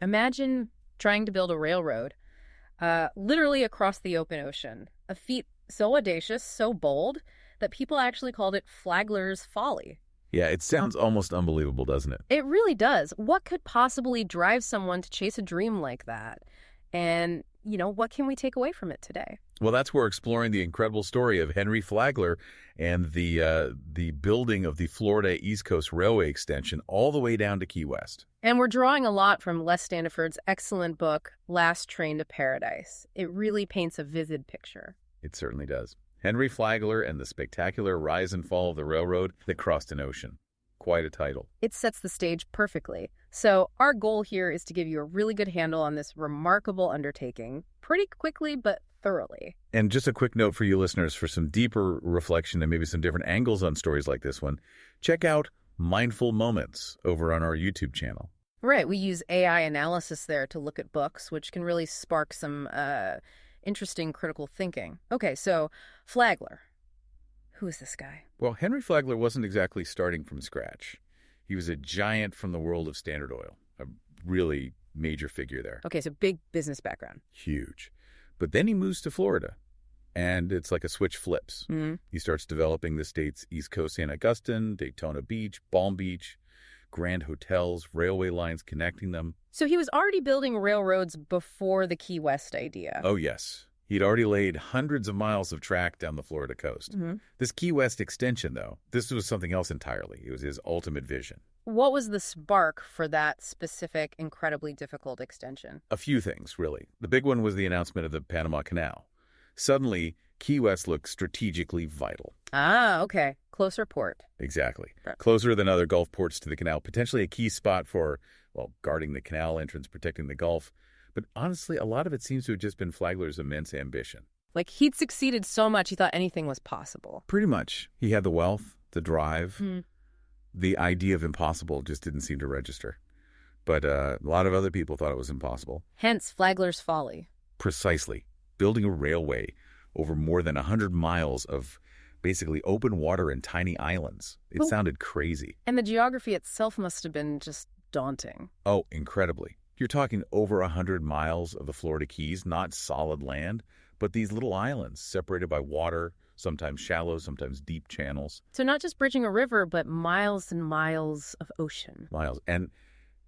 Imagine trying to build a railroad, literally across the open ocean. A feat so audacious, so bold, that people actually called it Flagler's Folly. Yeah, it sounds almost unbelievable, doesn't it? It really does. What could possibly drive someone to chase a dream like that? And, what can we take away from it today? Well, that's where we're exploring the incredible story of Henry Flagler and the building of the Florida East Coast Railway extension all the way down to Key West. And we're drawing a lot from Les Standiford's excellent book, Last Train to Paradise. It really paints a vivid picture. It certainly does. Henry Flagler and the spectacular rise and fall of the railroad that crossed an ocean. Quite a title. It sets the stage perfectly. So our goal here is to give you a really good handle on this remarkable undertaking, pretty quickly but thoroughly. And just a quick note for you listeners, for some deeper reflection and maybe some different angles on stories like this one, check out Mindful Moments over on our YouTube channel. Right, we use AI analysis there to look at books, which can really spark some interesting critical thinking. Okay, so Flagler. Who is this guy? Well, Henry Flagler wasn't exactly starting from scratch. He was a giant from the world of Standard Oil, a really major figure there. Okay, so big business background. Huge. But then he moves to Florida, and it's like a switch flips. Mm-hmm. He starts developing the state's East Coast St. Augustine, Daytona Beach, Palm Beach, grand hotels, railway lines connecting them. So he was already building railroads before the Key West idea. Oh, yes. He'd already laid hundreds of miles of track down the Florida coast. Mm-hmm. This Key West extension, though, this was something else entirely. It was his ultimate vision. What was the spark for that specific, incredibly difficult extension? A few things, really. The big one was the announcement of the Panama Canal. Suddenly, Key West looked strategically vital. Ah, okay. Closer port. Exactly. Right. Closer than other Gulf ports to the canal, potentially a key spot for, well, guarding the canal entrance, protecting the Gulf. But honestly, a lot of it seems to have just been Flagler's immense ambition. Like, he'd succeeded so much he thought anything was possible. Pretty much. He had the wealth, the drive. Hmm. The idea of impossible just didn't seem to register. But a lot of other people thought it was impossible. Hence Flagler's Folly. Precisely. Building a railway over more than 100 miles of basically open water and tiny islands. It sounded crazy. And the geography itself must have been just daunting. Oh, incredibly. You're talking over 100 miles of the Florida Keys, not solid land, but these little islands separated by water, sometimes shallow, sometimes deep channels. So not just bridging a river, but miles and miles of ocean. Miles. And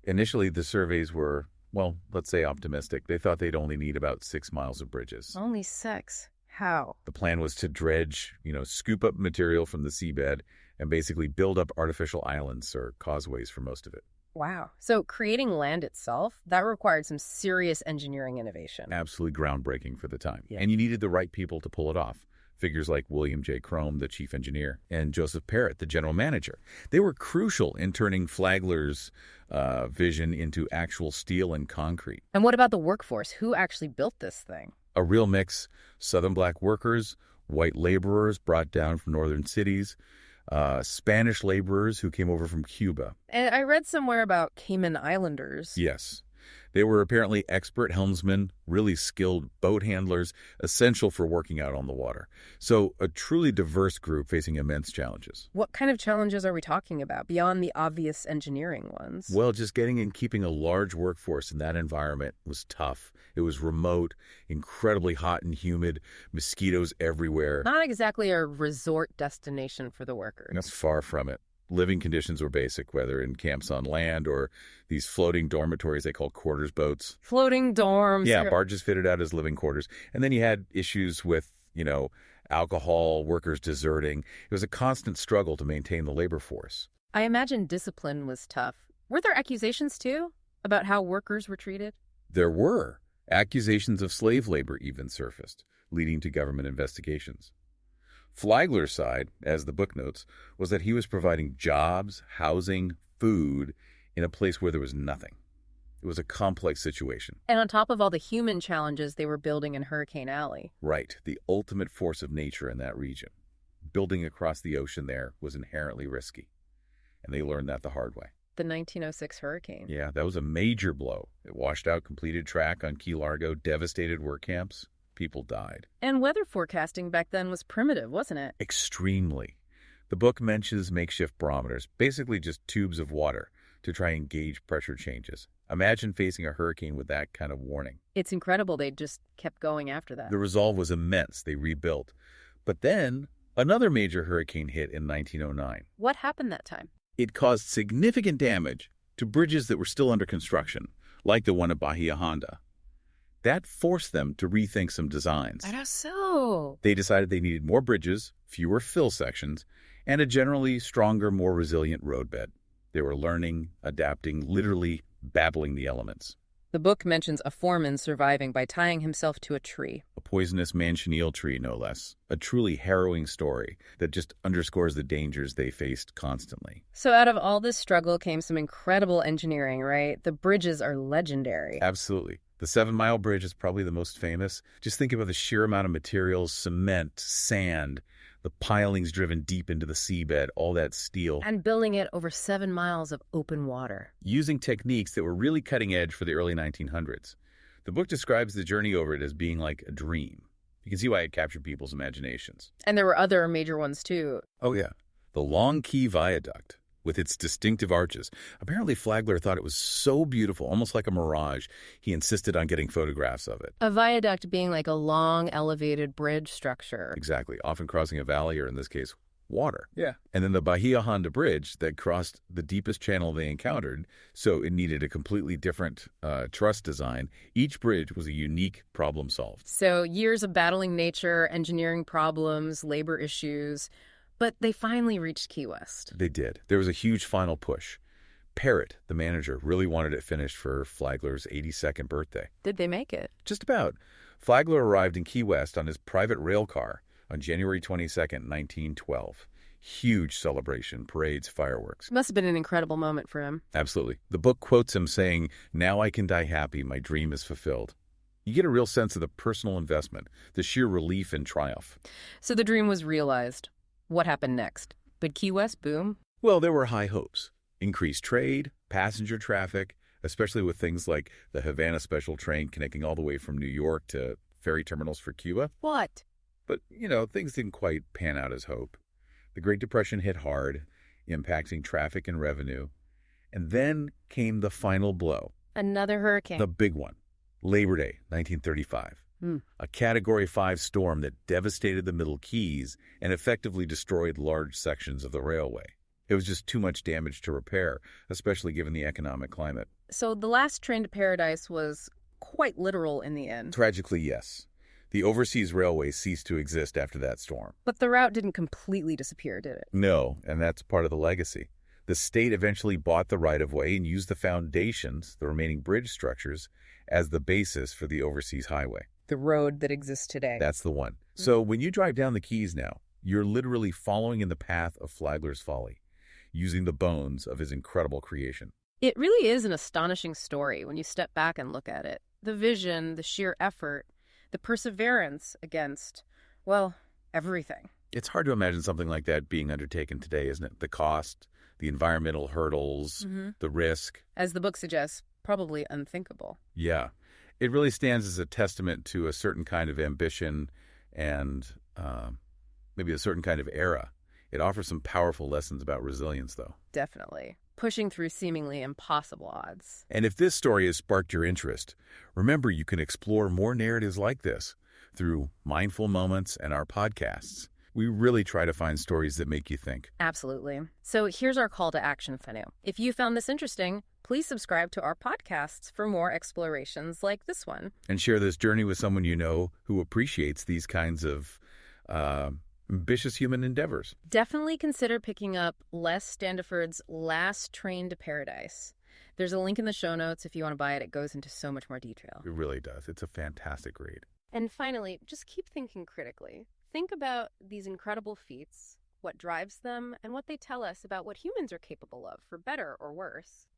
initially the surveys were, well, let's say optimistic. They thought they'd only need about 6 miles of bridges. Only 6. How? The plan was to dredge, scoop up material from the seabed and basically build up artificial islands or causeways for most of it. Wow. So creating land itself, that required some serious engineering innovation. Absolutely groundbreaking for the time. Yeah. And you needed the right people to pull it off. Figures like William J. Crome, the chief engineer, and Joseph Parrott, the general manager. They were crucial in turning Flagler's vision into actual steel and concrete. And what about the workforce? Who actually built this thing? A real mix. Southern black workers, white laborers brought down from northern cities, Spanish laborers who came over from Cuba. And I read somewhere about Cayman Islanders. Yes. They were apparently expert helmsmen, really skilled boat handlers, essential for working out on the water. So a truly diverse group facing immense challenges. What kind of challenges are we talking about beyond the obvious engineering ones? Well, just getting and keeping a large workforce in that environment was tough. It was remote, incredibly hot and humid, mosquitoes everywhere. Not exactly a resort destination for the workers. That's far from it. Living conditions were basic, whether in camps on land or these floating dormitories they call quarters boats. Floating dorms. Yeah, barges fitted out as living quarters. And then you had issues with, alcohol, workers deserting. It was a constant struggle to maintain the labor force. I imagine discipline was tough. Were there accusations, too, about how workers were treated? There were. Accusations of slave labor even surfaced, leading to government investigations. Flagler's side, as the book notes, was that he was providing jobs, housing, food in a place where there was nothing. It was a complex situation. And on top of all the human challenges they were building in Hurricane Alley. Right, the ultimate force of nature in that region. Building across the ocean there was inherently risky, and they learned that the hard way. The 1906 hurricane. Yeah, that was a major blow. It washed out completed track on Key Largo, devastated work camps. People died. And weather forecasting back then was primitive, wasn't it? Extremely. The book mentions makeshift barometers, basically just tubes of water, to try and gauge pressure changes. Imagine facing a hurricane with that kind of warning. It's incredible they just kept going after that. The resolve was immense. They rebuilt. But then another major hurricane hit in 1909. What happened that time? It caused significant damage to bridges that were still under construction, like the one at Bahia Honda. That forced them to rethink some designs. How so? They decided they needed more bridges, fewer fill sections, and a generally stronger, more resilient roadbed. They were learning, adapting, literally battling the elements. The book mentions a foreman surviving by tying himself to a tree. A poisonous manchineel tree, no less. A truly harrowing story that just underscores the dangers they faced constantly. So out of all this struggle came some incredible engineering, right? The bridges are legendary. Absolutely. The 7 Mile Bridge is probably the most famous. Just think about the sheer amount of materials, cement, sand, the pilings driven deep into the seabed, all that steel. And building it over 7 miles of open water. Using techniques that were really cutting edge for the early 1900s. The book describes the journey over it as being like a dream. You can see why it captured people's imaginations. And there were other major ones too. Oh, yeah. The Long Quay Viaduct, with its distinctive arches. Apparently, Flagler thought it was so beautiful, almost like a mirage, he insisted on getting photographs of it. A viaduct being like a long, elevated bridge structure. Exactly, often crossing a valley, or in this case, water. Yeah. And then the Bahia Honda Bridge that crossed the deepest channel they encountered, so it needed a completely different truss design. Each bridge was a unique problem solved. So years of battling nature, engineering problems, labor issues. But they finally reached Key West. They did. There was a huge final push. Parrott, the manager, really wanted it finished for Flagler's 82nd birthday. Did they make it? Just about. Flagler arrived in Key West on his private rail car on January 22nd, 1912. Huge celebration, parades, fireworks. Must have been an incredible moment for him. Absolutely. The book quotes him saying, "Now I can die happy, my dream is fulfilled." You get a real sense of the personal investment, the sheer relief and triumph. So the dream was realized. What happened next? Did Key West boom? Well, there were high hopes. Increased trade, passenger traffic, especially with things like the Havana Special train connecting all the way from New York to ferry terminals for Cuba. What? But, things didn't quite pan out as hoped. The Great Depression hit hard, impacting traffic and revenue. And then came the final blow. Another hurricane. The big one. Labor Day, 1935. A Category 5 storm that devastated the Middle Keys and effectively destroyed large sections of the railway. It was just too much damage to repair, especially given the economic climate. So the last train to paradise was quite literal in the end. Tragically, yes. The overseas railway ceased to exist after that storm. But the route didn't completely disappear, did it? No, and that's part of the legacy. The state eventually bought the right-of-way and used the foundations, the remaining bridge structures, as the basis for the overseas highway. The road that exists today. That's the one. So when you drive down the Keys now, you're literally following in the path of Flagler's Folly, using the bones of his incredible creation. It really is an astonishing story when you step back and look at it. The vision, the sheer effort, the perseverance against, well, everything. It's hard to imagine something like that being undertaken today, isn't it? The cost, the environmental hurdles, the risk. As the book suggests, probably unthinkable. Yeah. It really stands as a testament to a certain kind of ambition and maybe a certain kind of era. It offers some powerful lessons about resilience, though. Definitely. Pushing through seemingly impossible odds. And if this story has sparked your interest, remember you can explore more narratives like this through Mindful Moments and our podcasts. We really try to find stories that make you think. Absolutely. So here's our call to action, Fanu. If you found this interesting, please subscribe to our podcasts for more explorations like this one. And share this journey with someone you know who appreciates these kinds of ambitious human endeavors. Definitely consider picking up Les Standiford's Last Train to Paradise. There's a link in the show notes if you want to buy it. It goes into so much more detail. It really does. It's a fantastic read. And finally, just keep thinking critically. Think about these incredible feats, what drives them, and what they tell us about what humans are capable of, for better or worse.